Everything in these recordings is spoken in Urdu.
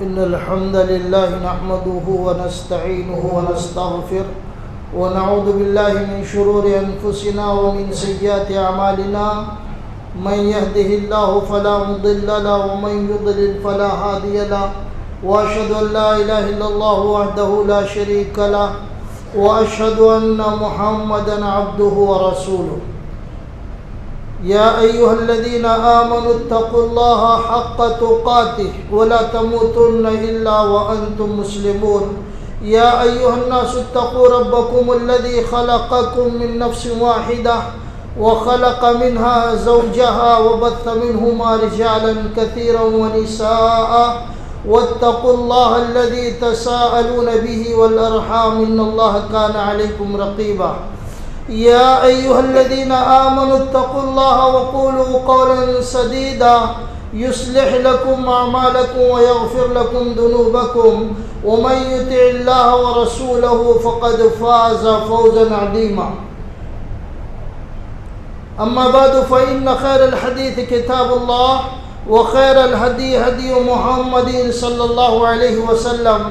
إن الحمد لله نحمده ونستعينه ونستغفره ونعوذ بالله من شرور أنفسنا ومن سيئات أعمالنا من يهده الله فلا مضل له ومن يضلل فلا هادي له وأشهد أن لا إله إلا الله وحده لا شريك له وأشهد أن محمدا عبده ورسوله يا أيها الذين آمنوا اتقوا الله حق تقاته ولا تموتن إلا وأنتم مسلمون يا أيها الناس اتقوا ربكم الذي خلقكم من نفس واحدة وخلق منها زوجها وبث منهما رجالا كثيرا ونساء واتقوا الله الذي تساءلون به والأرحام إن الله كان عليكم رقيبا يا أيها الذين آمنوا اتقوا الله وقولوا قولا سديدا يصلح لكم أعمالكم ويغفر لكم ذنوبكم ومن يطع الله ورسوله فقد فاز فوزا عظيما أما بعد فإن خير الحديث كتاب الله وخير الهدي هدي محمد صلى الله عليه وسلم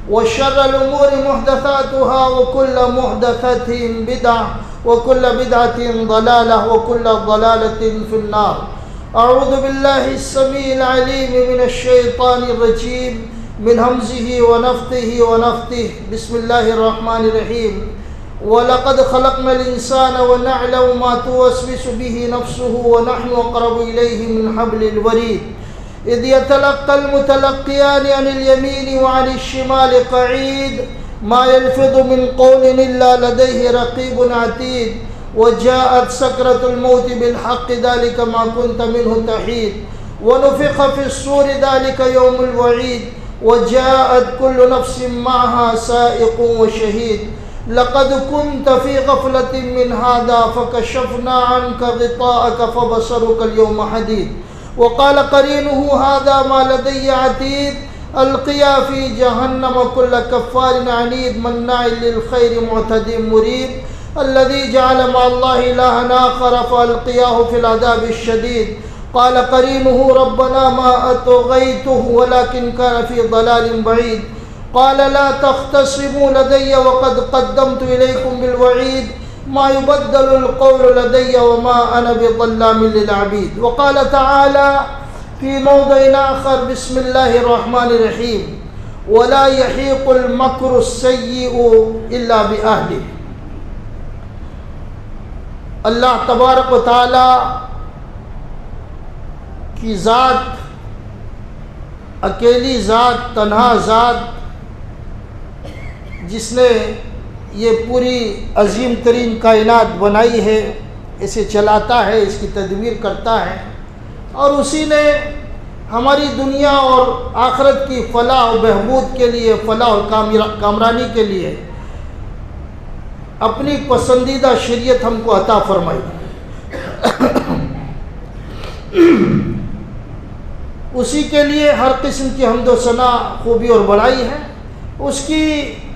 وشر الأمور محدثاتها وكل محدثة بدعة وكل بدعة ضلالة وكل ضلالة في النار أعوذ بالله السميع العليم من الشيطان الرجيم من همزه ونفثه ونفثه بسم الله الرحمن الرحيم وَلَقَدْ خَلَقْنَا الْإِنسَانَ وَنَعْلَمُ مَا تُوَسْوِسُ بِهِ نَفْسُهُ وَنَحْنُ أَقْرَبُ إِلَيْهِ مِنْ حَبْلِ الْوَرِيدِ إِذْ يَتَلَقَّى الْمُتَلَقِّيَانِ عَنِ الْيَمِينِ وَعَنِ الشِّمَالِ قَعِيدٌ مَا يَلْفِظُ مِنْ قَوْلٍ إِلَّا لَدَيْهِ رَقِيبٌ عَتِيدٌ وَجَاءَتْ سَكْرَةُ الْمَوْتِ بِالْحَقِّ ذَلِكَ مَا كُنْتَ مِنْهُ تَحِيدُ وَنُفِخَ فِي الصُّورِ ذَلِكَ يَوْمُ الْوَعِيدِ وَجَاءَتْ كُلُّ نَفْسٍ مَعَهَا سَائِقٌ وَشَهِيدٌ لقد كنت في غفلة من هذا فكشفنا عنك غطاءك فبصرك اليوم حديد وقال قرينه هذا ما لدي عتيد القيا في جهنم كل كفار عنيد مناع للخير معتد مريب الذي جعل مع الله إلها آخر فألقياه في العذاب الشديد قال قرينه ربنا ما أطغيته ولكن كان في ضلال بعيد قال لا تختصموا لدي وقد قدمت إليكم بالوعيد ما يبدل القول لدي وما أنا بظلام للعبيد وقال تعالى في موضع آخر بسم الله الرحمن الرحيم ولا يحيق المكر السيء إلا بأهله اللہ تبارک و تعالی کی ذات اکیلی ذات تنہا ذات جس نے یہ پوری عظیم ترین کائنات بنائی ہے اسے چلاتا ہے اس کی تدبیر کرتا ہے اور اسی نے ہماری دنیا اور آخرت کی فلاح و بہبود کے لیے فلاح و کامرانی کے لیے اپنی پسندیدہ شریعت ہم کو عطا فرمائی اسی کے لیے ہر قسم کی حمد و ثنا خوبی اور بڑائی ہے اس کی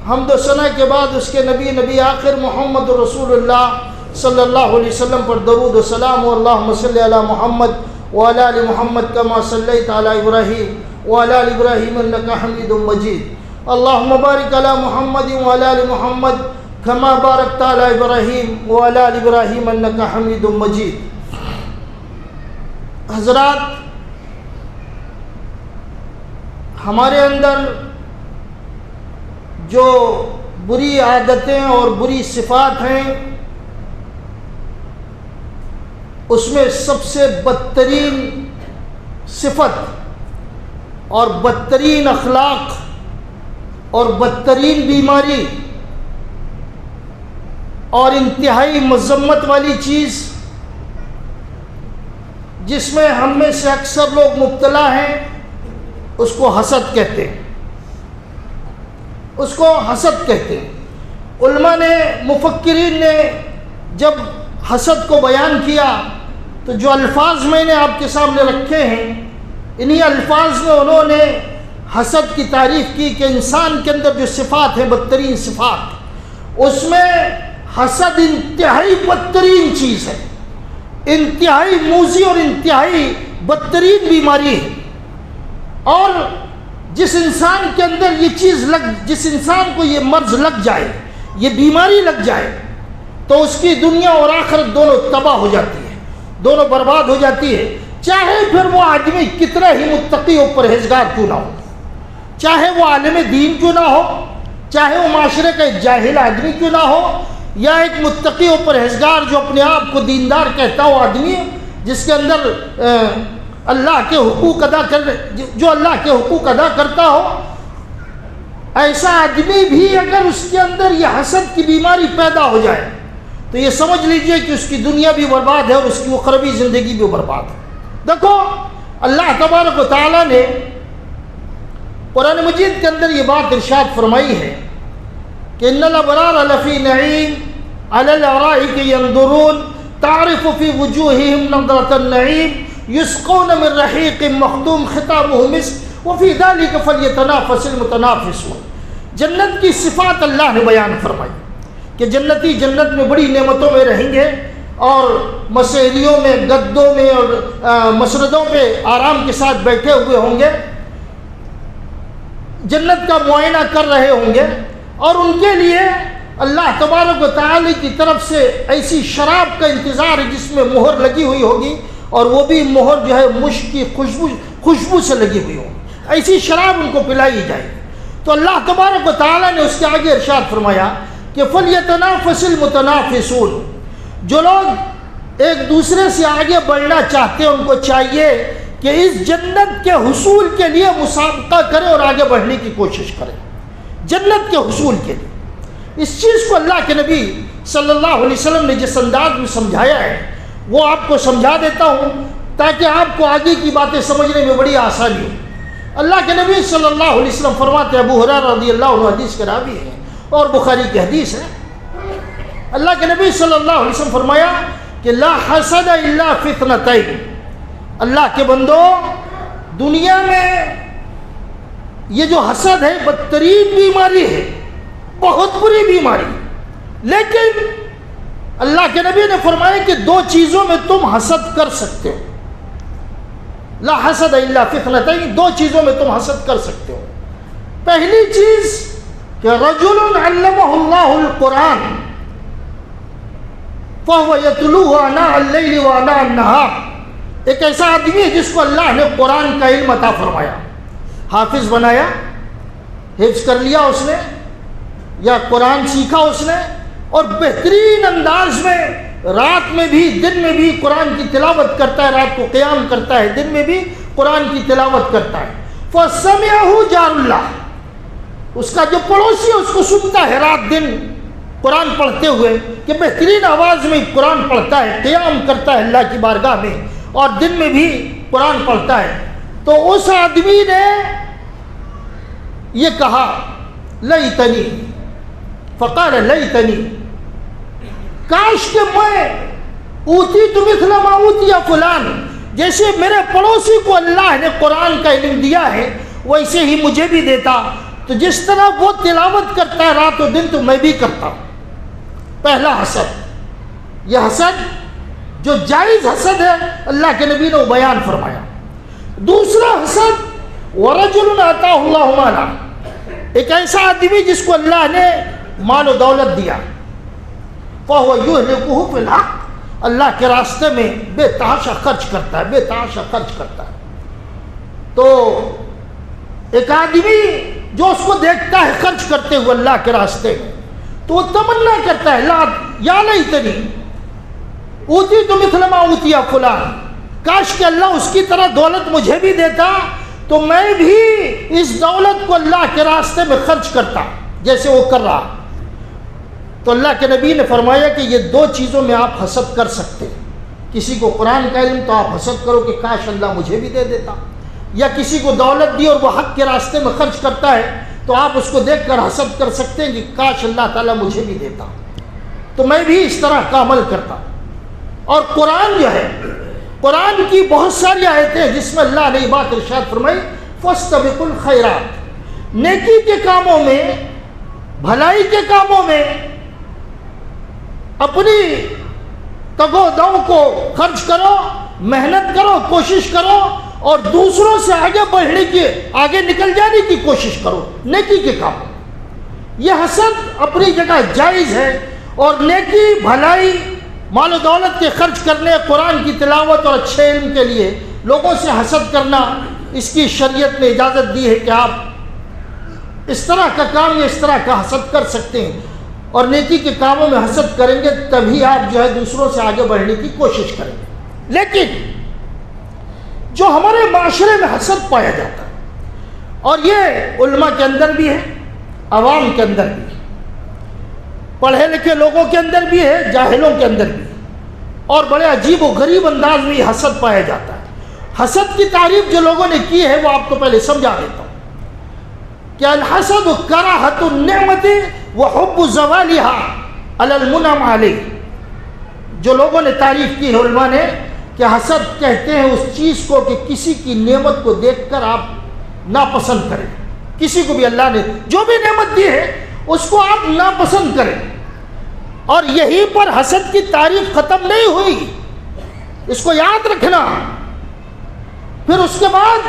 حمد و ثنا کے بعد اس کے نبی آخر محمد رسول اللہ صلی اللہ علیہ وسلم پر درود و سلام و اللہم صلی علی محمد وعلی آل محمد کما صلیت علی ابراہیم وعلی آل ابراہیم انکا حمید مجید اللہم بارک علی محمد وعلی آل محمد کما بارکت علی ابراہیم وعلی آل ابراہیم انکا حمید مجید حضرات ہمارے اندر جو بری عادتیں اور بری صفات ہیں اس میں سب سے بدترین صفت اور بدترین اخلاق اور بدترین بیماری اور انتہائی مذمت والی چیز جس میں ہم میں سے اکثر لوگ مبتلا ہیں اس کو حسد کہتے ہیں اس کو حسد کہتے ہیں علماء نے مفکرین نے جب حسد کو بیان کیا تو جو الفاظ میں نے آپ کے سامنے رکھے ہیں انہی الفاظ میں انہوں نے حسد کی تعریف کی کہ انسان کے اندر جو صفات ہیں بدترین صفات اس میں حسد انتہائی بدترین چیز ہے انتہائی موذی اور انتہائی بدترین بیماری ہے، اور جس انسان کے اندر یہ چیز جس انسان کو یہ مرض لگ جائے، یہ بیماری لگ جائے، تو اس کی دنیا اور آخرت دونوں تباہ ہو جاتی ہے، دونوں برباد ہو جاتی ہے، چاہے پھر وہ آدمی کتنا ہی متقی و پرہیزگار کیوں نہ ہو، چاہے وہ عالم دین کیوں نہ ہو، چاہے وہ معاشرے کا ایک جاہل آدمی کیوں نہ ہو، یا ایک متقی و پرہیزگار جو اپنے آپ کو دیندار کہتا ہو آدمی، جس کے اندر اللہ کے حقوق جو اللہ کے حقوق ادا کرتا ہو، ایسا آدمی بھی اگر اس کے اندر یہ حسد کی بیماری پیدا ہو جائے تو یہ سمجھ لیجئے کہ اس کی دنیا بھی برباد ہے اور اس کی اخروی زندگی بھی برباد ہے۔ دیکھو اللہ تبارک و تعالیٰ نے قرآن مجید کے اندر یہ بات ارشاد فرمائی ہے کہ ان الابرار لفی نعیم علی الارائک ینظرون تعرف فی وجوہہم نضرۃ النعیم یسقون من رحیق مختوم ختامہ مسک وفی ذلک فلیتنافس المتنافسون۔ جنت کی صفات اللہ نے بیان فرمائی کہ جنتی جنت میں بڑی نعمتوں میں رہیں گے اور مسیریوں میں، گدوں میں اور مسندوں پہ آرام کے ساتھ بیٹھے ہوئے ہوں گے، جنت کا معائنہ کر رہے ہوں گے، اور ان کے لیے اللہ تبارک و تعالی کی طرف سے ایسی شراب کا انتظار ہے جس میں مہر لگی ہوئی ہوگی، اور وہ بھی مہر جو ہے مشک کی خوشبو سے لگی ہوئی ہوگی، ایسی شراب ان کو پلائی جائے گی۔ تو اللہ تبارک و تعالی نے اس کے آگے ارشاد فرمایا کہ فَلْيَتَنَافَسِ الْمُتَنَافِسُونَ، جو لوگ ایک دوسرے سے آگے بڑھنا چاہتے ہیں ان کو چاہیے کہ اس جنت کے حصول کے لیے مسابقہ کریں اور آگے بڑھنے کی کوشش کریں، جنت کے حصول کے لیے۔ اس چیز کو اللہ کے نبی صلی اللہ علیہ وسلم نے جس انداز میں سمجھایا ہے وہ آپ کو سمجھا دیتا ہوں تاکہ آپ کو آگے کی باتیں سمجھنے میں بڑی آسانی ہو۔ اللہ کے نبی صلی اللہ علیہ وسلم فرماتے ہیں، ابو ہریرہ رضی اللہ عنہ حدیث کے راوی ہیں اور بخاری کی حدیث ہے، اللہ کے نبی صلی اللہ علیہ وسلم فرمایا کہ لا حسد الا فی اثنتین، اللہ کے بندو دنیا میں یہ جو حسد ہے بدترین بیماری ہے، بہت بری بیماری، لیکن اللہ کے نبی نے فرمایا کہ دو چیزوں میں تم حسد کر سکتے ہو، لا حسد الا فی اثنتین، دو چیزوں میں تم حسد کر سکتے ہو۔ پہلی چیز کہ رجل علمہ اللہ القرآن فہو یتلوہ آناء اللیل و آناء النہار، ایک ایسا آدمی ہے جس کو اللہ نے قرآن کا علم عطا فرمایا، حافظ بنایا، حفظ کر لیا اس نے یا قرآن سیکھا اس نے، اور بہترین انداز میں رات میں بھی دن میں بھی قرآن کی تلاوت کرتا ہے، رات کو قیام کرتا ہے، دن میں بھی قرآن کی تلاوت کرتا ہے۔ فَسَمِعَهُ جَارُ اللَّهِ، اس کا جو پڑوسی ہے اس کو سنتا ہے رات دن قرآن پڑھتے ہوئے کہ بہترین آواز میں قرآن پڑھتا ہے، قیام کرتا ہے اللہ کی بارگاہ میں، اور دن میں بھی قرآن پڑھتا ہے۔ تو اس آدمی نے یہ کہا لیتنی، فقال لیتنی، کاش کہ میں اوتیت مثل ما اوتی فلان، جیسے میرے پڑوسی کو اللہ نے قرآن کا علم دیا ہے ویسے ہی مجھے بھی دیتا، تو جس طرح وہ تلاوت کرتا ہے رات و دن تو میں بھی کرتا ہوں۔ پہلا حسد، یہ حسد جو جائز حسد ہے اللہ کے نبی نے وہ بیان فرمایا۔ دوسرا حسد ورجل آتاہ اللہ مالا، ایک ایسا آدمی جس کو اللہ نے مال و دولت دیا، فہو یہلکہ فی الحق، اللہ کے راستے میں بے تحاشا خرچ کرتا ہے، بے تحاشا خرچ کرتا ہے۔ تو ایک آدمی جو اس کو دیکھتا ہے خرچ کرتے ہوئے اللہ کے راستے میں تو وہ تمنا کرتا ہے یا لیتنی اوتیت مثل ما اوتی فلان، کاش کہ اللہ اس کی طرح دولت مجھے بھی دیتا تو میں بھی اس دولت کو اللہ کے راستے میں خرچ کرتا جیسے وہ کر رہا۔ تو اللہ کے نبی نے فرمایا کہ یہ دو چیزوں میں آپ حسد کر سکتے ہیں، کسی کو قرآن کا علم تو آپ حسد کرو کہ کاش اللہ مجھے بھی دے دیتا، یا کسی کو دولت دی اور وہ حق کے راستے میں خرچ کرتا ہے تو آپ اس کو دیکھ کر حسد کر سکتے ہیں کہ کاش اللہ تعالیٰ مجھے بھی دیتا تو میں بھی اس طرح کا عمل کرتا۔ اور قرآن جو ہے، قرآن کی بہت ساری آیتیں ہیں جس میں اللہ نے یہ بات ارشاد فرمائی فَاسْتَبِقُوا الْخَيْرَاتِ، نیکی کے کاموں میں، بھلائی کے کاموں میں اپنی تگ و دو کو خرچ کرو، محنت کرو، کوشش کرو، اور دوسروں سے آگے بڑھنے کی، آگے نکل جانے کی کوشش کرو نیکی کے کام۔ یہ حسد اپنی جگہ جائز ہے، اور نیکی، بھلائی، مال و دولت کے خرچ کرنے، قرآن کی تلاوت اور اچھے علم کے لیے لوگوں سے حسد کرنا، اس کی شریعت نے اجازت دی ہے کہ آپ اس طرح کا کام یا اس طرح کا حسد کر سکتے ہیں، اور نیکی کے کاموں میں حسد کریں گے تبھی آپ جو ہے دوسروں سے آگے بڑھنے کی کوشش کریں گے۔ لیکن جو ہمارے معاشرے میں حسد پایا جاتا ہے، اور یہ علماء کے اندر بھی ہے، عوام کے اندر بھی ہے، پڑھے لکھے لوگوں کے اندر بھی ہے، جاہلوں کے اندر بھی ہے، اور بڑے عجیب و غریب انداز میں یہ حسد پایا جاتا ہے۔ حسد کی تعریف جو لوگوں نے کی ہے وہ آپ کو پہلے سمجھا دیتا ہوں کہ الحسد کراہت النعمت وحب زوالها علی المنعم علیہ۔ جو لوگوں نے تعریف کی ہے علماء نے کہ حسد کہتے ہیں اس چیز کو کہ کسی کی نعمت کو دیکھ کر آپ ناپسند کریں، کسی کو بھی اللہ نے جو بھی نعمت دی ہے اس کو آپ ناپسند کریں، اور یہیں پر حسد کی تعریف ختم نہیں ہوئی، اس کو یاد رکھنا۔ پھر اس کے بعد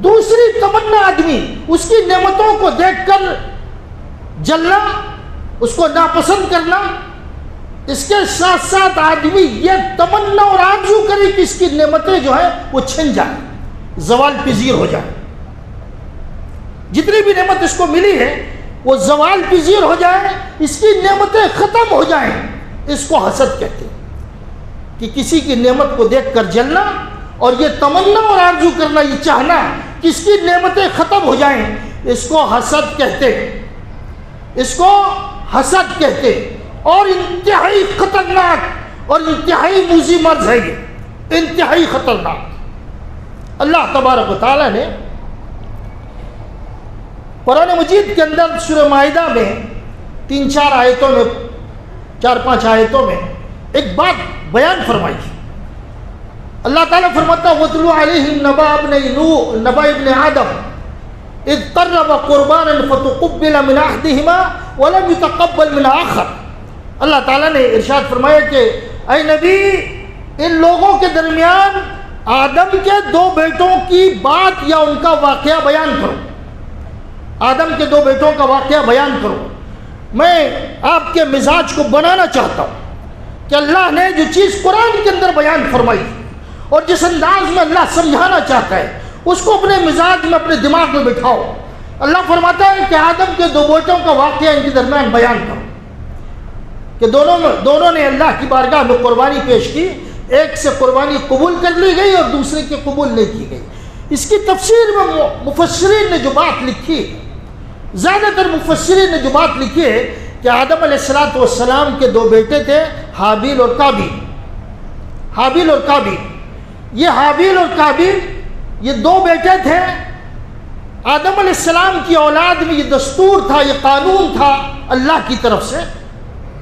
دوسری تمنا آدمی اس کی نعمتوں کو دیکھ کر جلنا، اس کو ناپسند کرنا، اس کے ساتھ ساتھ آدمی یہ تمنا اور آرزو کرے کہ اس کی نعمتیں جو ہیں وہ چھن جائیں، زوال پذیر ہو جائیں، جتنی بھی نعمت اس کو ملی ہے وہ زوال پذیر ہو جائے، اس کی نعمتیں ختم ہو جائیں، اس کو حسد کہتے ہیں۔ کہ کسی کی نعمت کو دیکھ کر جلنا اور یہ تمنا اور آرزو کرنا، یہ چاہنا کہ اس کی نعمتیں ختم ہو جائیں، اس کو حسد کہتے ہیں، اس کو حسد کہتے ہیں۔ اور انتہائی خطرناک اور انتہائی موذی مرض ہے یہ، انتہائی خطرناک۔ اللہ تبارک و تعالیٰ نے قرآن مجید کے اندر سورہ مائدہ میں 3-4 آیتوں میں، 4-5 آیتوں میں ایک بات بیان فرمائی۔ اللہ تعالیٰ فرماتا ہے وَاتْلُ عَلَيْهِمْ نَبَأَ ابْنِ آدَمَ إِذْ قَرَّبَ قُرْبَانًا فَتُقُبِّلَ مِنْ أَحَدِهِمَا وَلَمْ يُتَقَبَّلْ مِنْ آخَرٍ۔ اللہ تعالیٰ نے ارشاد فرمایا کہ اے نبی، ان لوگوں کے درمیان آدم کے 2 بیٹوں کی بات یا ان کا واقعہ بیان کرو، آدم کے 2 بیٹوں کا واقعہ بیان کرو۔ میں آپ کے مزاج کو بنانا چاہتا ہوں کہ اللہ نے جو چیز قرآن کے اندر بیان فرمائی اور جس انداز میں اللہ سمجھانا چاہتا ہے اس کو اپنے مزاج میں، اپنے دماغ میں بٹھاؤ۔ اللہ فرماتا ہے کہ آدم کے 2 بیٹوں کا واقعہ ان کے درمیان بیان کرو کہ دونوں نے اللہ کی بارگاہ میں قربانی پیش کی، ایک سے قربانی قبول کر لی گئی اور دوسرے کی قبول نہیں کی گئی۔ اس کی تفسیر میں مفسرین نے جو بات لکھی، زیادہ تر مفسرین نے جو بات لکھی ہے کہ آدم علیہ السلام کے 2 بیٹے تھے، حابیل اور قابیل۔ حابیل اور قابیل، یہ حابیل اور قابیل یہ 2 بیٹے تھے۔ آدم علیہ السلام کی اولاد میں یہ دستور تھا، یہ قانون تھا اللہ کی طرف سے،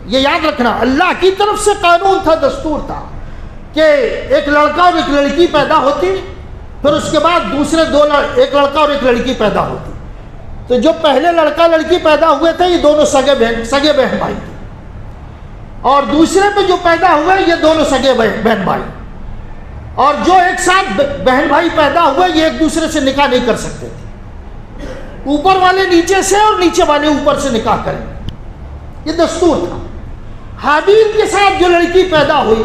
یہ یاد رکھنا، اللہ کی طرف سے قانون تھا، دستور تھا کہ ایک لڑکا اور ایک لڑکی پیدا ہوتی، پھر اس کے بعد دوسرے 2 ایک لڑکا اور ایک لڑکی پیدا ہوتی۔ تو جو پہلے لڑکا لڑکی پیدا ہوئے تھے یہ دونوں سگے بہن بھائی تھے، اور دوسرے پہ جو پیدا ہوئے یہ دونوں سگے بہن بھائی، اور جو ایک ساتھ بہن بھائی پیدا ہوئے یہ ایک دوسرے سے نکاح نہیں کر سکتے تھے، اوپر والے نیچے سے اور نیچے والے اوپر سے نکاح کریں، یہ دستور تھا۔ حابیل کے ساتھ جو لڑکی پیدا ہوئی،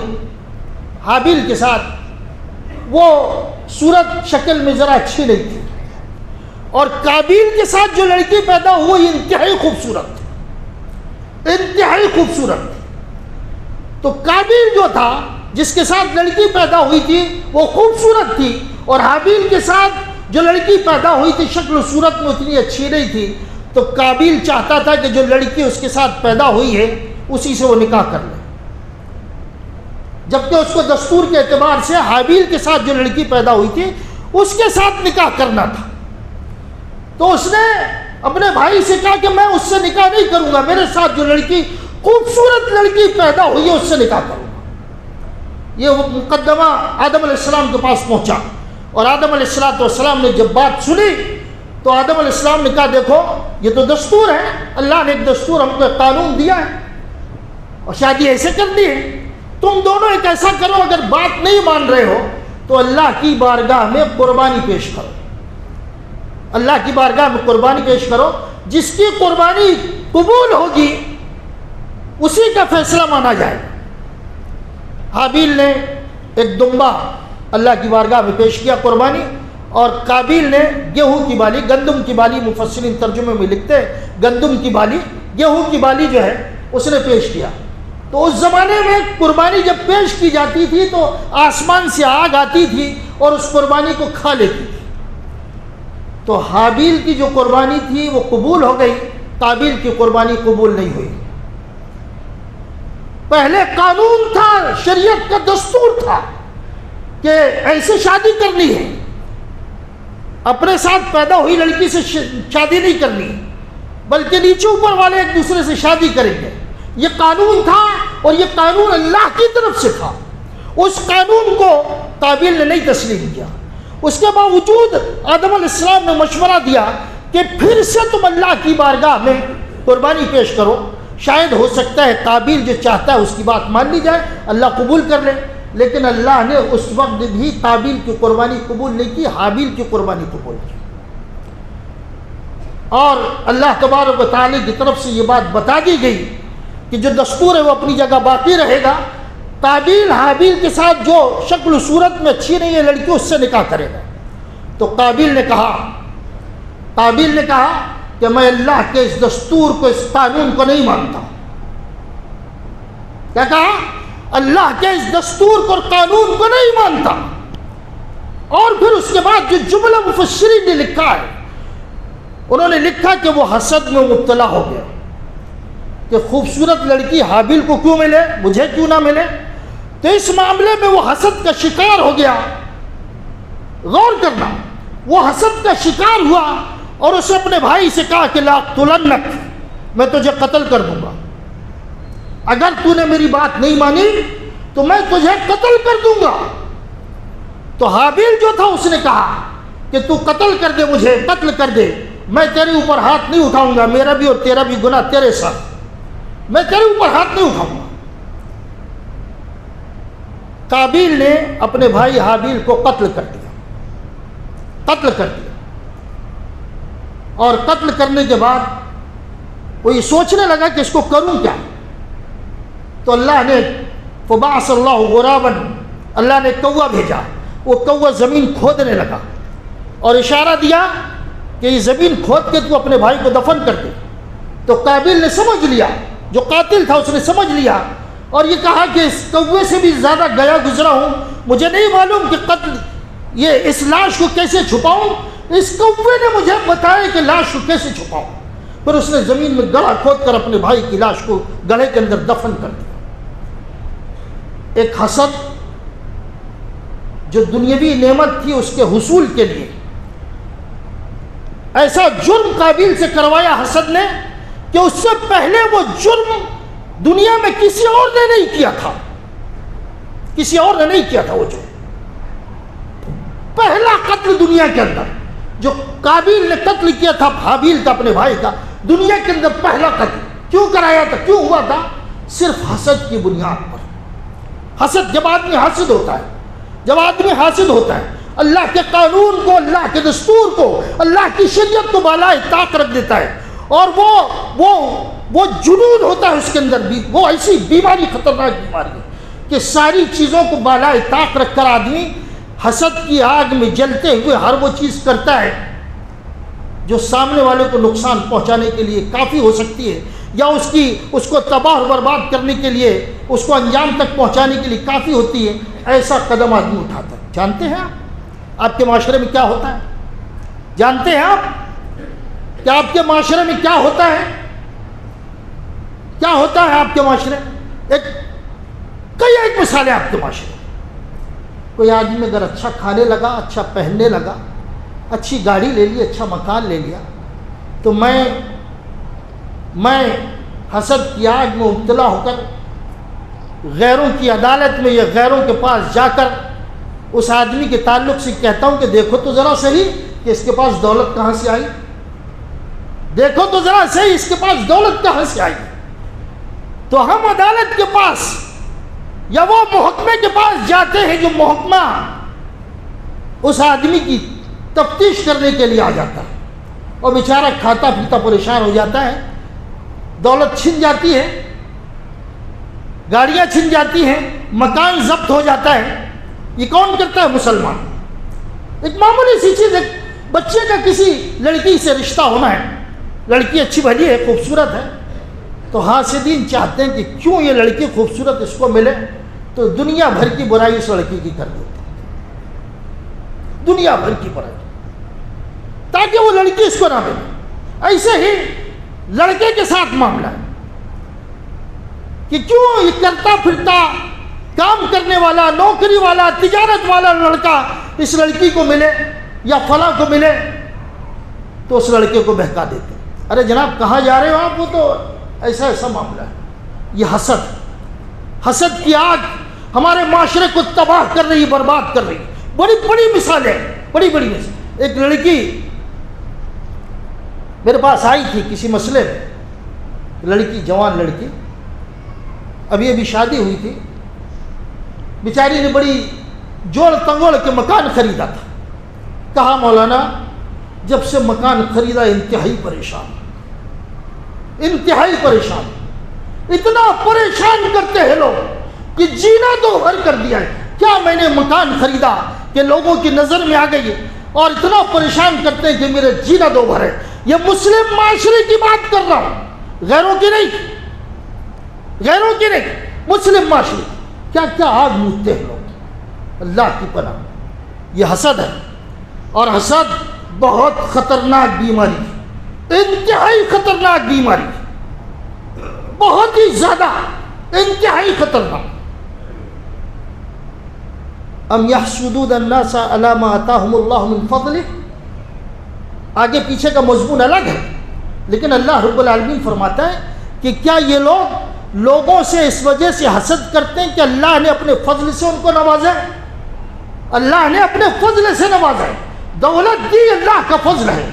حابیل کے ساتھ وہ صورت شکل میں ذرا اچھی نہیں تھی، اور قابیل کے ساتھ جو لڑکی پیدا ہوئی انتہائی خوبصورت تھی، انتہائی خوبصورت تھی۔ تو قابیل جو تھا جس کے ساتھ لڑکی پیدا ہوئی تھی وہ خوبصورت تھی، اور حابیل کے ساتھ جو لڑکی پیدا ہوئی تھی شکل و صورت میں اتنی اچھی نہیں تھی، تو قابیل چاہتا تھا کہ جو لڑکی اس کے ساتھ پیدا ہوئی ہے اسی سے وہ نکاح کر لے، جبکہ اس کو دستور کے اعتبار سے حابیل کے ساتھ جو لڑکی پیدا ہوئی تھی اس کے ساتھ نکاح کرنا تھا۔ تو اس نے اپنے بھائی سے کہا کہ میں اس سے نکاح نہیں کروں گا، میرے ساتھ جو لڑکی خوبصورت لڑکی پیدا ہوئی ہے اس سے نکاح کروں گا۔ یہ مقدمہ آدم علیہ السلام کے پاس پہنچا، اور آدم علیہ السلام نے جب بات سنی تو آدم علیہ السلام نے کہا دیکھو یہ تو دستور ہے، اللہ نے ایک دستور ہم کو قانون دیا ہے اور شادی ایسے کرنی ہے، تم دونوں ایک ایسا کرو، اگر بات نہیں مان رہے ہو تو اللہ کی بارگاہ میں قربانی پیش کرو، اللہ کی بارگاہ میں قربانی پیش کرو، جس کی قربانی قبول ہوگی اسی کا فیصلہ مانا جائے۔ حابیل نے ایک دمبا اللہ کی بارگاہ میں پیش کیا قربانی، اور قابیل نے گیہوں کی بالی، گندم کی بالی، مفسرین ترجمے میں لکھتے ہیں گندم کی بالی، گیہوں کی بالی جو ہے اس نے پیش کیا۔ تو اس زمانے میں قربانی جب پیش کی جاتی تھی تو آسمان سے آگ آتی تھی اور اس قربانی کو کھا لیتی تھی۔ تو حابیل کی جو قربانی تھی وہ قبول ہو گئی، قابیل کی قربانی قبول نہیں ہوئی۔ پہلے قانون تھا، شریعت کا دستور تھا کہ ایسے شادی کرنی ہے، اپنے ساتھ پیدا ہوئی لڑکی سے شادی نہیں کرنی، بلکہ نیچے اوپر والے ایک دوسرے سے شادی کریں گے۔ یہ قانون تھا اور یہ قانون اللہ کی طرف سے تھا۔ اس قانون کو قابیل نے نہیں تسلیم کیا۔ اس کے باوجود آدم علیہ السلام نے مشورہ دیا کہ پھر سے تم اللہ کی بارگاہ میں قربانی پیش کرو، شاید ہو سکتا ہے قابیل جو چاہتا ہے اس کی بات مان لی جائے، اللہ قبول کر لے۔ لیکن اللہ نے اس وقت بھی قابیل کی قربانی قبول نہیں کی، حابیل کی قربانی قبول کی۔ اور اللہ تبارک و تعالی کی طرف سے یہ بات بتا دی گئی کہ جو دستور ہے وہ اپنی جگہ باقی رہے گا۔ قابیل حابیل کے ساتھ جو شکل و صورت میں اچھی نہیں ہے لڑکی، اس سے نکاح کرے گا۔ تو قابیل نے کہا کہ میں اللہ کے اس دستور کو، اس قانون کو نہیں مانتا۔ کیا کہا؟ اللہ کے اس دستور کو اور قانون کو نہیں مانتا۔ اور پھر اس کے بعد جو جملہ مفسرین نے لکھا ہے، انہوں نے لکھا کہ وہ حسد میں مبتلا ہو گیا کہ خوبصورت لڑکی حابیل کو کیوں ملے، مجھے کیوں نہ ملے۔ تو اس معاملے میں وہ حسد کا شکار ہو گیا۔ غور کرنا، وہ حسد کا شکار ہوا اور اسے اپنے بھائی سے کہا کہ لاقتلنک، میں تجھے قتل کر دوں گا، اگر تو نے میری بات نہیں مانی تو میں تجھے قتل کر دوں گا۔ تو حابیل جو تھا اس نے کہا کہ تو قتل کر دے، مجھے قتل کر دے، میں تیرے اوپر ہاتھ نہیں اٹھاؤں گا، میرا بھی اور تیرا بھی گناہ تیرے ساتھ، میں تیرے اوپر ہاتھ نہیں اٹھاؤں گا۔ قابیل نے اپنے بھائی حابیل کو قتل کر دیا، اور قتل کرنے کے بعد وہ یہ سوچنے لگا کہ اس کو کروں کیا۔ تو اللہ نے فبعث اللہ غرابا، اللہ نے کوا بھیجا، وہ کوا زمین کھودنے لگا اور اشارہ دیا کہ یہ زمین کھود کے تو اپنے بھائی کو دفن کر دے۔ تو قابیل نے سمجھ لیا، جو قاتل تھا اس نے سمجھ لیا اور یہ کہا کہ اس کوے سے بھی زیادہ گیا گزرا ہوں، مجھے نہیں معلوم کہ قتل یہ اس لاش کو کیسے چھپاؤں، اس کوے نے مجھے بتایا کہ لاش کو کیسے چھپاؤں۔ پھر اس نے زمین میں گڑھا کھود کر اپنے بھائی کی لاش کو گڑھے کے اندر دفن کر دیا۔ ایک حسد جو دنیاوی نعمت تھی اس کے حصول کے لیے ایسا جرم قابیل سے کروایا حسد نے کہ اس سے پہلے وہ جرم دنیا میں کسی اور نے نہیں کیا تھا، کسی اور نے نہیں کیا تھا۔ وہ جو پہلا قتل دنیا کے اندر جو قابیل نے قتل کیا تھا حابیل کا، اپنے بھائی کا، دنیا کے اندر پہلا قتل کیوں کرایا تھا، کیوں ہوا تھا؟ صرف حسد کی بنیاد پر۔ حسد، جب آدمی حاسد ہوتا ہے، اللہ کے قانون کو، اللہ کے دستور کو، اللہ کی شریعت کو بالائے طاق رکھ دیتا ہے، اور وہ جنون ہوتا ہے اس کے اندر بھی، وہ ایسی بیماری، خطرناک بیماری ہے کہ ساری چیزوں کو بالائے طاق رکھ کر آدمی حسد کی آگ میں جلتے ہوئے ہر وہ چیز کرتا ہے جو سامنے والے کو نقصان پہنچانے کے لیے کافی ہو سکتی ہے، یا اس کو تباہ و برباد کرنے کے لیے، اس کو انجام تک پہنچانے کے لیے کافی ہوتی ہے۔ ایسا قدم آدمی اٹھاتا ہے۔ جانتے ہیں آپ کے معاشرے میں کیا ہوتا ہے؟ جانتے ہیں آپ کہ آپ کے معاشرے میں کیا ہوتا ہے؟ کیا ہوتا ہے آپ کے معاشرے؟ ایک مثالیں آپ کے معاشرے میں۔ کوئی آدمی اگر اچھا کھانے لگا، اچھا پہننے لگا، اچھی گاڑی لے لی، اچھا مکان لے لیا، تو میں حسد کی آگ میں مبتلا ہو کر غیروں کی عدالت میں یا غیروں کے پاس جا کر اس آدمی کے تعلق سے کہتا ہوں کہ دیکھو تو ذرا صحیح کہ اس کے پاس دولت کہاں سے آئی، دیکھو تو ذرا صحیح اس کے پاس دولت کہاں سے آئی۔ تو ہم عدالت کے پاس یا وہ محکمے کے پاس جاتے ہیں جو محکمہ اس آدمی کی تفتیش کرنے کے لیے آ جاتا ہے، اور بیچارہ کھاتا پیتا پریشان ہو جاتا ہے، دولت چھن جاتی ہے، گاڑیاں چھن جاتی ہیں، مکان ضبط ہو جاتا ہے۔ یہ کون کرتا ہے؟ مسلمان۔ ایک معمولی سی چیز، ایک بچے کا کسی لڑکی سے رشتہ ہونا ہے، لڑکی اچھی بھلی ہے، خوبصورت ہے، تو حاسدین چاہتے ہیں کہ کیوں یہ لڑکی خوبصورت اس کو ملے، تو دنیا بھر کی برائی اس لڑکی کی کر دیتے ہیں، دنیا بھر کی برائی، تاکہ وہ لڑکی اس کو نہ ملے۔ ایسے ہی لڑکے کے ساتھ معاملہ ہے کہ کیوں یہ کرتا پھرتا کام کرنے والا، نوکری والا، تجارت والا لڑکا اس لڑکی کو ملے یا فلاں کو ملے، تو اس لڑکے کو بہکا دیتے۔ ارے جناب کہاں جا رہے ہو آپ؟ وہ تو ایسا ایسا معاملہ ہے۔ یہ حسد کی آگ ہمارے معاشرے کو تباہ کر رہی، برباد کر رہی۔ بڑی بڑی مثالیں، بڑی بڑی مثال۔ ایک لڑکی میرے پاس آئی تھی کسی مسئلے میں، لڑکی، جوان لڑکی، ابھی ابھی شادی ہوئی تھی، بیچاری نے بڑی جوڑ تنگوڑ کے مکان خریدا تھا۔ کہا مولانا جب سے مکان خریدا انتہائی پریشان، انتہائی پریشان، اتنا پریشان کرتے ہیں لوگ کہ جینا دو بھر کر دیا ہے۔ کیا میں نے مکان خریدا کہ لوگوں کی نظر میں آ گئی، اور اتنا پریشان کرتے ہیں کہ میرے جینا دو بھر ہے۔ یہ مسلم معاشرے کی بات کر رہا ہوں، غیروں کی نہیں، غیروں کی نہیں، مسلم معاشرے کی۔ کیا کیا آگ موجتے ہیں لوگ، اللہ کی پناہ۔ یہ حسد ہے، اور حسد بہت خطرناک بیماری ہے، انتہائی خطرناک بیماری ہے، بہت ہی زیادہ انتہائی خطرناک۔ ام یحسدون الناس علی ما آتاہم اللہ من فضلہ، آگے پیچھے کا مضمون الگ ہے، لیکن اللہ رب العالمین فرماتا ہے کہ کیا یہ لوگ لوگوں سے اس وجہ سے حسد کرتے ہیں کہ اللہ نے اپنے فضل سے ان کو نوازا ہے، اللہ نے اپنے فضل سے نوازا ہے۔ دولت دی اللہ کا فضل ہے،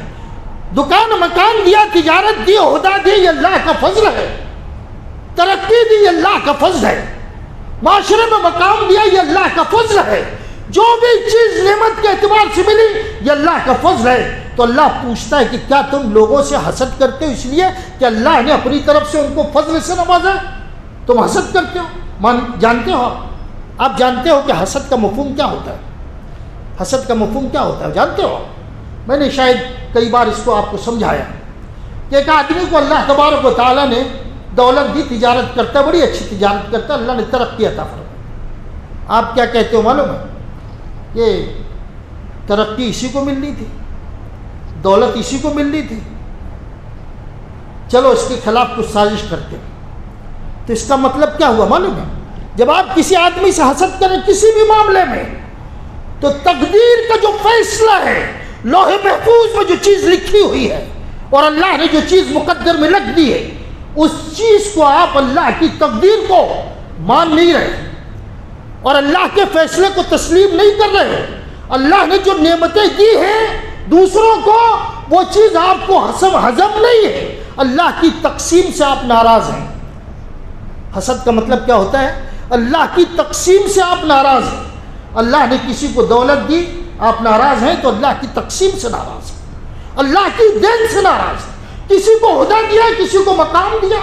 دکان مکان دیا، تجارت دی، عہدہ دی، یہ اللہ کا فضل ہے، ترقی دی، یہ اللہ کا فضل ہے، معاشرے میں مقام دیا، یہ اللہ کا فضل ہے۔ جو بھی چیز نعمت کے اعتبار سے ملی یہ اللہ کا فضل ہے۔ تو اللہ پوچھتا ہے کہ کیا تم لوگوں سے حسد کرتے ہو اس لیے کہ اللہ نے اپنی طرف سے ان کو فضل سے نوازا ہے؟ تم حسد کرتے ہو؟ جانتے ہو آپ جانتے ہو کہ حسد کا مفہوم کیا ہوتا ہے؟ حسد کا مفہوم کیا ہوتا ہے جانتے ہو؟ میں نے شاید کئی بار اس کو آپ کو سمجھایا کہ ایک آدمی کو اللہ تبارک و تعالیٰ نے دولت دی، تجارت کرتا ہے، بڑی اچھی تجارت کرتا ہے، اللہ نے ترقی عطا فرمائی۔ آپ کیا کہتے ہو معلوم ہے؟ کہ ترقی اسی کو ملنی تھی، دولت اسی کو ملنی تھی، چلو اس کے خلاف کچھ سازش کرتے ہیں۔ تو اس کا مطلب کیا ہوا معلوم ہے؟ جب آپ کسی آدمی سے حسد کریں کسی بھی معاملے میں، تو تقدیر کا جو فیصلہ ہے، لوح محفوظ میں جو چیز لکھی ہوئی ہے اور اللہ نے جو چیز مقدر میں لکھ دی ہے، اس چیز کو آپ اللہ کی تقدیر کو مان نہیں رہے اور اللہ کے فیصلے کو تسلیم نہیں کر رہے۔ اللہ نے جو نعمتیں دی ہیں دوسروں کو، وہ چیز آپ کو ہضم نہیں ہے، اللہ کی تقسیم سے آپ ناراض ہیں۔ حسد کا مطلب کیا ہوتا ہے؟ اللہ کی تقسیم سے آپ ناراض ہیں۔ اللہ نے کسی کو دولت دی، آپ ناراض ہیں تو اللہ کی تقسیم سے ناراض ہیں، اللہ کی دین سے ناراض ہیں۔ کسی کو عہدہ دیا، کسی کو مقام دیا،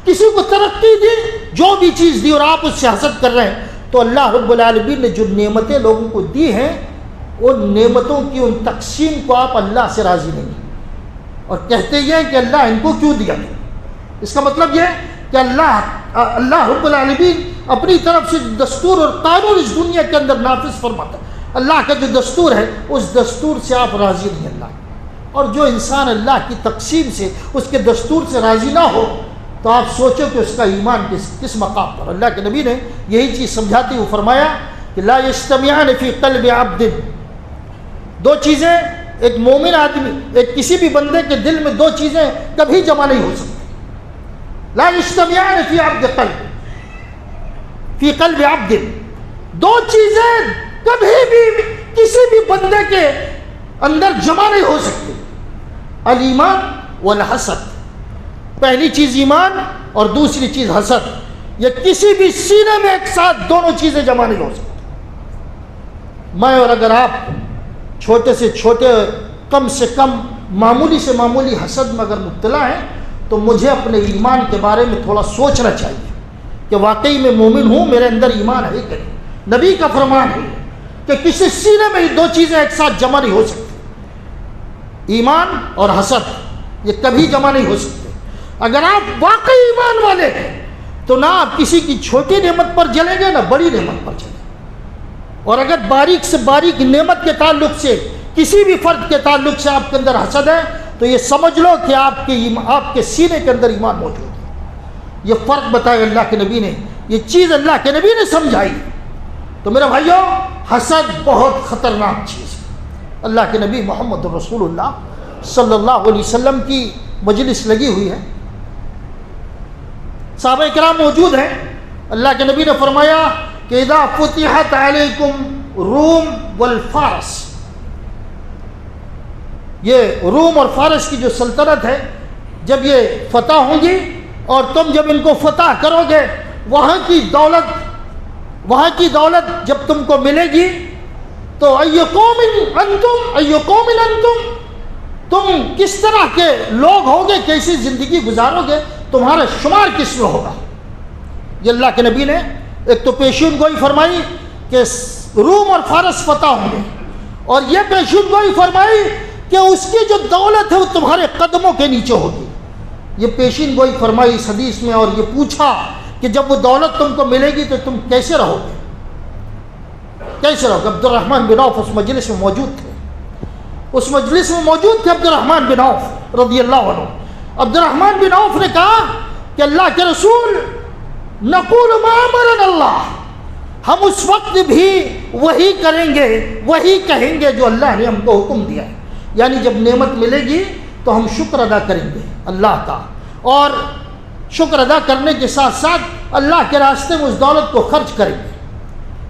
کسی کو ترقی دی، جو بھی چیز دی اور آپ اس سے حسد کر رہے ہیں، تو اللہ رب العالمین نے جو نعمتیں لوگوں کو دی ہیں، ان نعمتوں کی ان تقسیم کو آپ اللہ سے راضی نہیں ہیں اور کہتے یہ کہ اللہ ان کو کیوں دیا۔ اس کا مطلب یہ کہ اللہ رب العالمین اپنی طرف سے دستور اور قانون اس دنیا کے اندر نافذ فرماتا ہے۔ اللہ کا جو دستور ہے اس دستور سے آپ راضی نہیں اللہ، اور جو انسان اللہ کی تقسیم سے، اس کے دستور سے راضی نہ ہو، تو آپ سوچو کہ اس کا ایمان کس مقام پر۔ اللہ کے نبی نے یہی چیز سمجھاتے ہوئے فرمایا کہ لا یجتمعان فی قلب عبد، دو چیزیں ایک مومن آدمی، ایک کسی بھی بندے کے دل میں دو چیزیں کبھی جمع نہیں ہو سکتی۔ لا یجتمعان فی قلب عبد، دو چیزیں کبھی بھی کسی بھی بندے کے اندر جمع نہیں ہو سکتی، الایمان والحسد۔ پہلی چیز ایمان اور دوسری چیز حسد، یہ کسی بھی سینے میں ایک ساتھ دونوں چیزیں جمع نہیں ہو سکتی۔ میں اور اگر آپ چھوٹے سے چھوٹے کم سے کم معمولی سے معمولی حسد میں اگر مبتلا ہیں تو مجھے اپنے ایمان کے بارے میں تھوڑا سوچنا چاہیے کہ واقعی میں مومن ہوں، میرے اندر ایمان ہے کہ نہیں۔ نبی کا فرمان ہے کہ کسی سینے میں یہ دو چیزیں ایک ساتھ جمع نہیں ہو سکتی، ایمان اور حسد، یہ کبھی جمع نہیں ہو سکتے۔ اگر آپ واقعی ایمان والے ہیں تو نہ آپ کسی کی چھوٹی نعمت پر جلیں گے نہ بڑی نعمت پر جلیں گے، اور اگر باریک سے باریک نعمت کے تعلق سے کسی بھی فرد کے تعلق سے آپ کے اندر حسد ہے تو یہ سمجھ لو کہ آپ کے سینے کے اندر ایمان موجود ہے۔ یہ فرق بتایا اللہ کے نبی نے، یہ چیز اللہ کے نبی نے سمجھائی۔ تو میرے بھائیوں، حسد بہت خطرناک چیز ہے۔ اللہ کے نبی محمد رسول اللہ صلی اللہ علیہ وسلم کی مجلس لگی ہوئی ہے، صحابہ کرام موجود ہیں۔ اللہ کے نبی نے فرمایا کہ اذا فتحت علیکم روم والفارس، یہ روم اور فارس کی جو سلطنت ہے، جب یہ فتح ہوں گی اور تم جب ان کو فتح کرو گے، وہاں کی دولت جب تم کو ملے گی تو ای قوم انتم، تم کس طرح کے لوگ ہوگے، کیسی زندگی گزارو گے، تمہارا شمار کس میں ہوگا۔ یہ اللہ کے نبی نے ایک تو پیشین گوئی فرمائی کہ روم اور فارس فتح ہوں گے، اور یہ پیشین گوئی فرمائی کہ اس کی جو دولت ہے وہ تمہارے قدموں کے نیچے ہوگی۔ یہ پیشین گوئی فرمائی اس حدیث میں، اور یہ پوچھا کہ جب وہ دولت تم کو ملے گی تو تم کیسے رہو گے، کیسے رہو گے۔ عبد الرحمن بن عوف اس مجلس میں موجود تھے، اس مجلس میں موجود تھے عبد الرحمن بن عوف رضی اللہ عنہ۔ عبد الرحمن بن عوف نے کہا کہ اللہ کے رسول، نقول ما امرنا اللہ، ہم اس وقت بھی وہی کریں گے، وہی کہیں گے جو اللہ نے ہم کو حکم دیا ہے۔ یعنی جب نعمت ملے گی تو ہم شکر ادا کریں گے اللہ کا، اور شکر ادا کرنے کے ساتھ ساتھ اللہ کے راستے میں اس دولت کو خرچ کریں گے،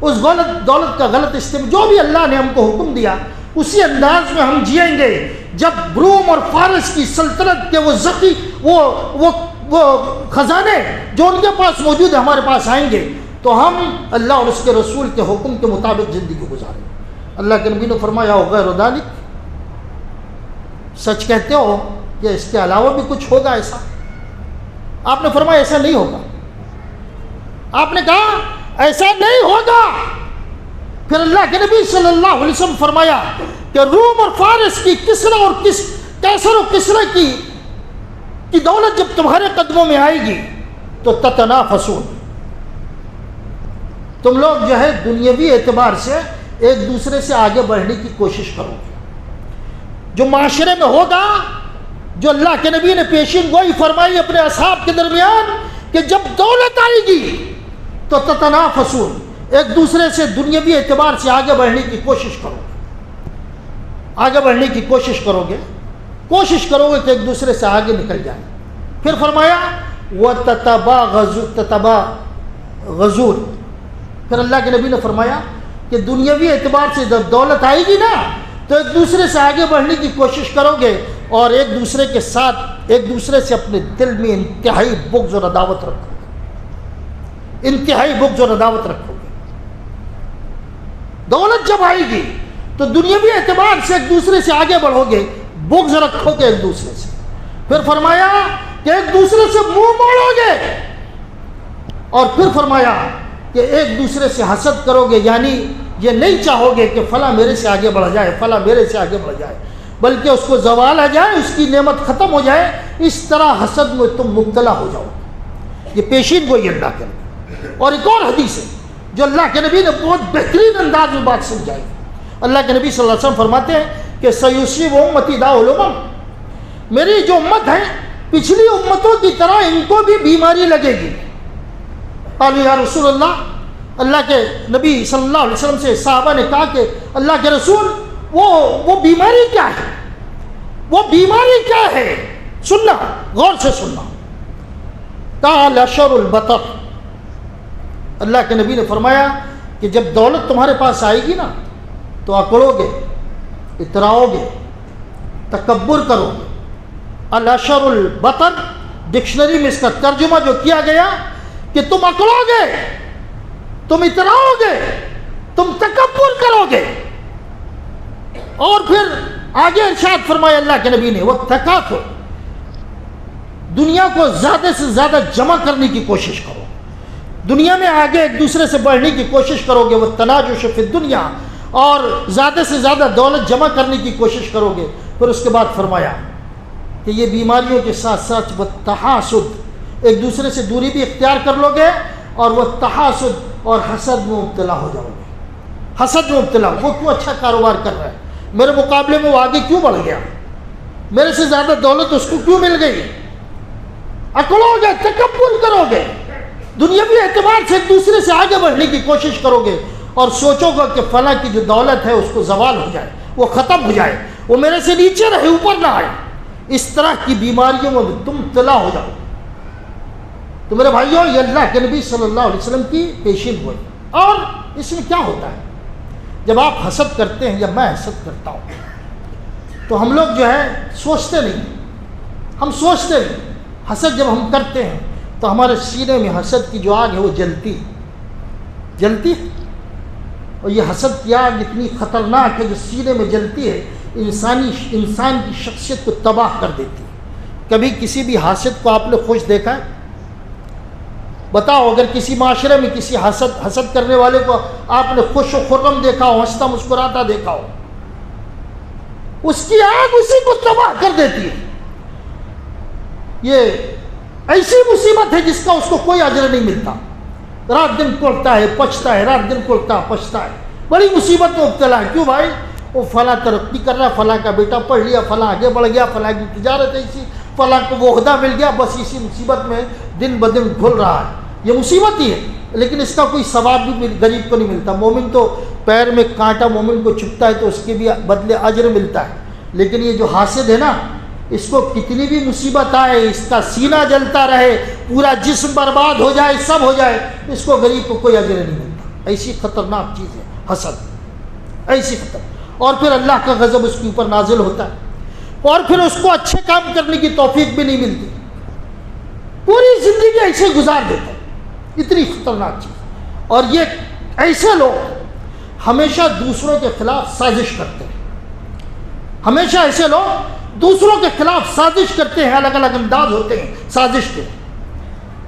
اس دولت کا غلط استعمال، جو بھی اللہ نے ہم کو حکم دیا اسی انداز میں ہم جئیں گے۔ جب روم اور فارس کی سلطنت کے وہ خزانے جو ان کے پاس موجود ہیں ہمارے پاس آئیں گے تو ہم اللہ اور اس کے رسول کے حکم کے مطابق زندگی گزاریں گے۔ اللہ کے نبی نے فرمایا غیر ذالک، سچ کہتے ہو کہ اس کے علاوہ بھی کچھ ہوگا ایسا؟ آپ نے فرمایا ایسا نہیں ہوگا۔ آپ نے کہا ایسا نہیں ہوگا۔ پھر اللہ کے نبی صلی اللہ علیہ وسلم فرمایا کہ روم اور فارس کی کسرا اور کیسر و کسرا کی دولت جب تمہارے قدموں میں آئے گی تو تتنافسون، تم لوگ جو ہے دنیاوی اعتبار سے ایک دوسرے سے آگے بڑھنے کی کوشش کرو گے۔ جو معاشرے میں ہوگا، جو اللہ کے نبی نے پیشین گوئی فرمائی اپنے اصحاب کے درمیان کہ جب دولت آئے گی تو تتنافسون، ایک دوسرے سے دنیاوی اعتبار سے آگے بڑھنے کی کوشش کرو گے، آگے بڑھنے کی کوشش کرو گے کہ ایک دوسرے سے آگے نکل جائیں۔ پھر فرمایا تتباغضون، پھر اللہ کے نبی نے فرمایا کہ دنیاوی اعتبار سے جب دولت آئے گی نا تو ایک دوسرے سے آگے بڑھنے کی کوشش کرو گے، اور ایک دوسرے کے ساتھ ایک دوسرے سے اپنے دل میں انتہائی بغض اور عداوت رکھو گے، انتہائی بغض اور عداوت رکھو گے۔ دولت جب آئے گی تو دنیاوی اعتبار سے ایک دوسرے سے آگے بڑھو گے، بغض رکھو گے ایک دوسرے سے۔ پھر فرمایا کہ ایک دوسرے سے منہ موڑو گے، اور پھر فرمایا کہ ایک دوسرے سے حسد کرو گے، یعنی یہ نہیں چاہو گے کہ فلاں میرے سے آگے بڑھ جائے، فلاں میرے سے آگے بڑھ جائے، بلکہ اس کو زوال آ جائے، اس کی نعمت ختم ہو جائے، اس طرح حسد میں تم مبتلا ہو جاؤ۔ یہ پیشین گوئی اللہ کے نبی۔ اور ایک اور حدیث ہے جو اللہ کے نبی نے بہت بہترین انداز میں بات سمجھائی۔ اللہ کے نبی صلی اللہ علیہ وسلم فرماتے ہیں کہ سیصیب امتی داء الامم، میری جو امت ہے پچھلی امتوں کی طرح ان کو بھی بیماری لگے گی۔ قالوا یا رسول اللہ، اللہ کے نبی صلی اللہ علیہ وسلم سے صحابہ نے کہا کہ اللہ کے رسول وہ بیماری کیا ہے، وہ بیماری کیا ہے؟ سننا، غور سے سننا۔ قال شر البطر، اللہ کے نبی نے فرمایا کہ جب دولت تمہارے پاس آئے گی نا تو اکڑو گے، اتراؤ گے، تکبر کرو گے۔ الاشر البطر، ڈکشنری میں اس کا ترجمہ جو کیا گیا کہ تم اکڑو گے، تم اتراؤ گے، تم تکبر کرو گے۔ اور پھر آگے ارشاد فرمایا اللہ کے نبی نے وَالتَّكَاثُرُ، دنیا کو زیادہ سے زیادہ جمع کرنے کی کوشش کرو، دنیا میں آگے ایک دوسرے سے بڑھنے کی کوشش کرو گے، وَالتَّنَاجُشُ فِي الدُّنْيَا، اور زیادہ سے زیادہ دولت جمع کرنے کی کوشش کرو گے۔ پھر اس کے بعد فرمایا کہ یہ بیماریوں کے ساتھ ساتھ وَالتَّحَاسُدُ، ایک دوسرے سے دوری بھی اختیار کر لو گے، اور وَالتَّحَاسُدُ، اور حسد میں مبتلا ہو جاؤ گے۔ حسد میں مبتلا، وہ کیوں اچھا کاروبار کر رہا ہے، میرے مقابلے میں وہ آگے کیوں بڑھ گیا، میرے سے زیادہ دولت اس کو کیوں مل گئی، اکڑو گے، تکبر کرو گے، دنیاوی اعتبار سے ایک دوسرے سے آگے بڑھنے کی کوشش کرو گے، اور سوچو گے کہ فلاں کی جو دولت ہے اس کو زوال ہو جائے، وہ ختم ہو جائے، وہ میرے سے نیچے رہے، اوپر نہ آئے۔ اس طرح کی بیماریوں میں تم مبتلا ہو جاؤ۔ تو میرے بھائیوں، یہ اللہ کے نبی صلی اللہ علیہ وسلم کی پیشین ہوئی۔ اور اس میں کیا ہوتا ہے، جب آپ حسد کرتے ہیں یا میں حسد کرتا ہوں تو ہم لوگ جو ہے سوچتے نہیں، ہم سوچتے نہیں، حسد جب ہم کرتے ہیں تو ہمارے سینے میں حسد کی جو آگ ہے وہ جلتی ہے، اور یہ حسد کی آگ اتنی خطرناک ہے جو سینے میں جلتی ہے، انسان کی شخصیت کو تباہ کر دیتی ہے۔ کبھی کسی بھی حاسد کو آپ نے خوش دیکھا ہے؟ بتاؤ، اگر کسی معاشرے میں کسی حسد کرنے والے کو آپ نے خوش و خرم دیکھا ہو، ہنستا مسکراتا دیکھا ہو، اس کی آگ اسی کو تباہ کر دیتی ہے۔ یہ ایسی مصیبت ہے جس کا اس کو کوئی اجر نہیں ملتا، رات دن کوڑتا ہے پچتا ہے، رات دن کوڑتا پچتا ہے، بڑی مصیبت میں مبتلا ہے۔ کیوں بھائی؟ وہ فلاں ترقی کر رہا ہے، فلاں کا بیٹا پڑھ لیا، فلاں آگے بڑھ گیا، فلاں کی تجارت ایسی، فلاں کو وہ عہدہ مل گیا، بس اسی مصیبت میں دن بدن گھل رہا ہے۔ یہ مصیبت ہی ہے، لیکن اس کا کوئی ثواب بھی غریب کو نہیں ملتا۔ مومن تو پیر میں کانٹا مومن کو چبھتا ہے تو اس کے بھی بدلے اجر ملتا ہے، لیکن یہ جو حاسد ہے نا، اس کو کتنی بھی مصیبت آئے، اس کا سینہ جلتا رہے، پورا جسم برباد ہو جائے، سب ہو جائے، اس کو غریب کو کوئی اجر نہیں ملتا۔ ایسی خطرناک چیز ہے حسد، ایسی خطرناک۔ اور پھر اللہ کا غضب اس کے اوپر نازل ہوتا ہے، اور پھر اس کو اچھے کام کرنے کی توفیق بھی نہیں ملتی، پوری زندگی ایسے گزار دیتا ہے۔ اتنی خطرناک چیز۔ اور یہ ایسے لوگ ہمیشہ دوسروں کے خلاف سازش کرتے ہیں، ہمیشہ ایسے لوگ دوسروں کے خلاف سازش کرتے ہیں، الگ الگ انداز ہوتے ہیں سازش کے۔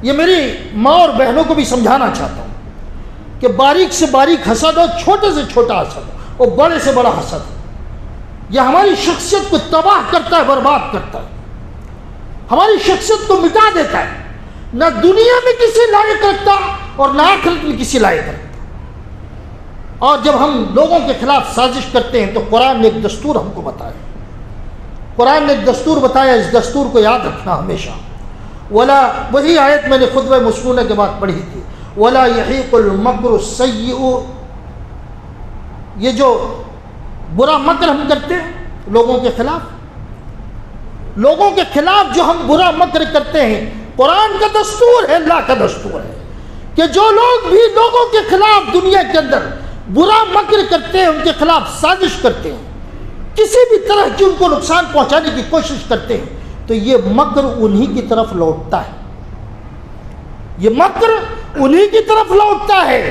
یہ میری ماں اور بہنوں کو بھی سمجھانا چاہتا ہوں کہ باریک سے باریک حسد ہو، چھوٹے سے چھوٹا حسد ہو، اور بڑے سے بڑا حسد ہو، یہ ہماری شخصیت کو تباہ کرتا ہے، برباد کرتا ہے، ہماری شخصیت کو مٹا دیتا ہے، نہ دنیا میں کسی لائق رکھتا اور نہ آخرت میں کسی لائق رکھتا۔ اور جب ہم لوگوں کے خلاف سازش کرتے ہیں تو قرآن نے ایک دستور ہم کو بتایا، قرآن نے ایک دستور بتایا، اس دستور کو یاد رکھنا ہمیشہ۔ وہی آیت میں نے خطبہ مسنونہ کے بعد پڑھی تھی، وَلَا يَحِيقُ الْمَكْرُ السَّيِّئُ، یہ جو برا مکر ہم کرتے ہیں لوگوں کے خلاف جو ہم برا مکر کرتے ہیں، قرآن کا دستور ہے، اللہ کا دستور ہے کہ جو لوگ بھی لوگوں کے خلاف دنیا کے اندر برا مکر کرتے ہیں، ان کے خلاف سازش کرتے ہیں، کسی بھی طرح کی ان کو نقصان پہنچانے کی کوشش کرتے ہیں، تو یہ مکر انہی کی طرف لوٹتا ہے، یہ مکر انہی کی طرف لوٹتا ہے۔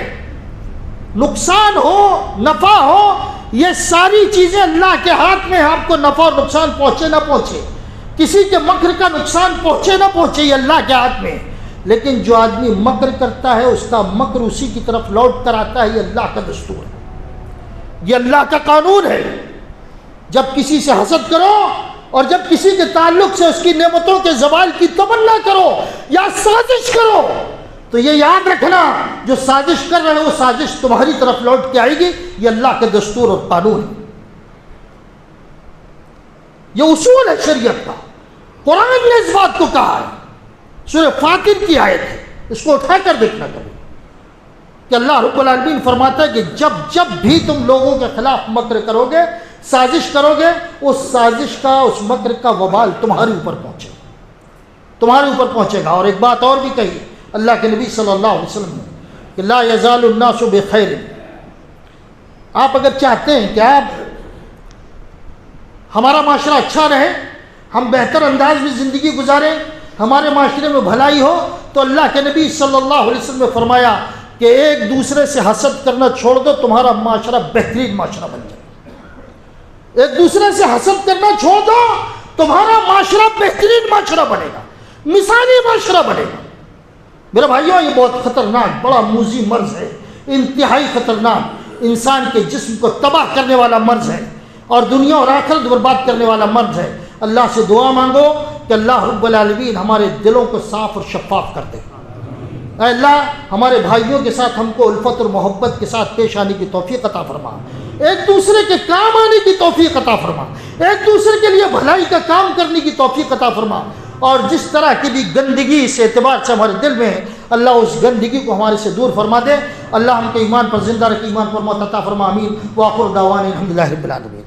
نقصان ہو نفع ہو، یہ ساری چیزیں اللہ کے ہاتھ میں، آپ کو نفع اور نقصان پہنچے نہ پہنچے، کسی کے مکر کا نقصان پہنچے نہ پہنچے، یہ اللہ کے ہاتھ میں۔ لیکن جو آدمی مکر کرتا ہے اس کا مکر اسی کی طرف لوٹ کر آتا ہے، یہ اللہ کا دستور ہے، یہ اللہ کا قانون ہے۔ جب کسی سے حسد کرو اور جب کسی کے تعلق سے اس کی نعمتوں کے زوال کی تمنا کرو یا سازش کرو، تو یہ یاد رکھنا، جو سازش کر رہے وہ سازش تمہاری طرف لوٹ کے آئے گی، یہ اللہ کے دستور اور قانون ہے، یہ اصول ہے شریعت کا۔ قرآن نے اس بات کو کہا ہے، سورہ فاطر کی آیت ہے، اس کو اٹھا کر دیکھنا کبھی، کہ اللہ رب العالمین فرماتا ہے کہ جب بھی تم لوگوں کے خلاف مکر کرو گے، سازش کرو گے، اس سازش کا، اس مکر کا وبال تمہارے اوپر پہنچے گا، تمہارے اوپر پہنچے گا۔ اور ایک بات اور بھی کہی اللہ کے نبی صلی اللہ علیہ وسلم نے کہ لا یزال الناس بخیر، آپ اگر چاہتے ہیں کہ آپ ہمارا معاشرہ اچھا رہے، ہم بہتر انداز میں زندگی گزاریں، ہمارے معاشرے میں بھلائی ہو، تو اللہ کے نبی صلی اللہ علیہ وسلم نے فرمایا کہ ایک دوسرے سے حسد کرنا چھوڑ دو، تمہارا معاشرہ بہترین معاشرہ بن جائے۔ ایک دوسرے سے حسد کرنا چھوڑ دو، تمہارا معاشرہ بہترین معاشرہ بنے گا، مثالی معاشرہ بنے گا۔ میرے بھائیوں، یہ بہت خطرناک، بڑا موذی مرض ہے، انتہائی خطرناک، انسان کے جسم کو تباہ کرنے والا مرض ہے اور دنیا اور آخرت برباد کرنے والا مرض ہے۔ اللہ سے دعا مانگو کہ اللہ رب العالمین ہمارے دلوں کو صاف اور شفاف کر دے۔ اے اللہ، ہمارے بھائیوں کے ساتھ ہم کو الفت اور محبت کے ساتھ پیش آنے کی توفیق عطا فرما، ایک دوسرے کے کام آنے کی توفیق عطا فرما، ایک دوسرے کے لیے بھلائی کا کام کرنے کی توفیق عطا فرما، اور جس طرح کی بھی گندگی اس اعتبار سے ہمارے دل میں ہے، اللہ اس گندگی کو ہمارے سے دور فرما دے۔ اللہ ہم کو ایمان پر زندہ رکھ، ایمان پر موت عطا فرما، آمین۔ وآخر دعوانا الحمدللہ رب العالمین۔